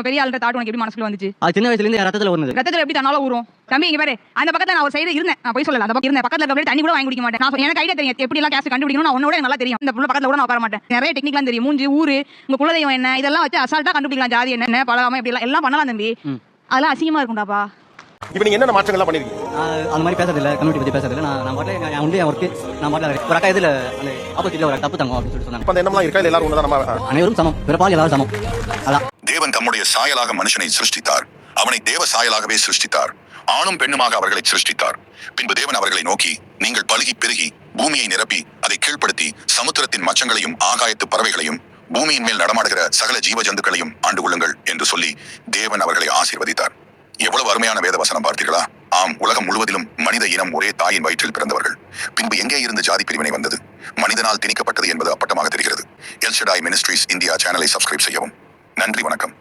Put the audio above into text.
பெரிய ஆள்கிட்ட தாட் உனக்கு எப்படி மனசுல வந்துச்சு? அது சின்ன வயசுல இருந்து ரத்தத்துல ஊறுனது. ரத்தத்துல எப்படி தன்னால ஊறும்? தம்பி இங்க பாரு, அந்த பக்கத்துல நான் ஒரு சைடு இருந்தேன், நான் போய் சொல்லல, அந்த பக்கம் இருந்தேன், பக்கத்துல இருக்க தண்ணி கூட வாங்கி குடிக்க மாட்டேன். நான் எனக்கு ஐடியா தெரியும் எப்படி எல்லாம் கேஸ் கண்டுபிடிக்கணும், நான் உன்னோட நல்லா தெரியும். இந்த புள்ள பக்கத்துல கூட நான் உட்கார மாட்டேன். நிறைய டெக்னிக்லாம் தெரியும், மூஞ்சி ஊரு உங்க குலதெய்வம் என்ன இதெல்லாம் வச்சு அசால்ட்டா கண்டுபிடிக்கலாம். ஜாதி என்ன பழகாம இப்படி எல்லாம் பண்ணலாம் தம்பி. அதெல்லாம் அசிங்கமா இருக்கும்டாப்பா. இப்போ நீங்க என்ன மாற்றங்கள்லாம் பண்ணிருக்கீங்க? அந்த மாதிரி பேசுறது இல்ல, கம்யூனிட்டி பத்தி பேசுறது இல்ல. நான் பாட்டுல நான் உண்டு என் ஒர்க், நான் பாட்டுல ஒரு அக்கா இதுல அந்த ஆப்போசிட்ல ஒரு தப்பு தங்கம் அப்படின்னு சொல்லி சொன்னாங்க. அப்ப அந்த எண்ணம்லாம் இருக்கா? இல்ல எல்லாரும் ஒண்ணா நம்ம அனைவரும் சமம், பிறப்பால் எல்லாரும் சமம். அதான் தேவன் தம்முடைய சாயலாக மனுஷனை சிருஷ்டித்தார், அவனை தேவ சாயலாகவே சிருஷ்டித்தார், ஆணும் பெண்ணுமாக அவர்களை சிருஷ்டித்தார். பின்பு தேவன் அவர்களை நோக்கி, நீங்கள் பலுகி பெருகி பூமியை நிரப்பி அதை கீழ்ப்படுத்தி சமுத்திரத்தின் மச்சங்களையும் ஆகாயத்து பறவைகளையும் பூமியின் மேல் நடமாடுகிற சகல ஜீவ ஜந்துக்களையும் ஆண்டு கொள்ளுங்கள் என்று சொல்லி தேவன் அவர்களை ஆசீர்வதித்தார். எவ்வளவு அருமையான வேத வசனம் பார்த்தீர்களா? ஆம், உலகம் முழுவதிலும் மனித இனம் ஒரே தாயின் வயிற்றில் பிறந்தவர்கள். பின்பு எங்கே இருந்து ஜாதி பிரிவினை வந்தது? மனிதனால் திணிக்கப்பட்டது என்பது அப்பட்டமாக தெரிகிறது. எல் ஷடாய் மினிஸ்ட்ரீஸ் இந்தியா சேனலை சப்ஸ்கிரைப் செய்யவும். நன்றி, வணக்கம்.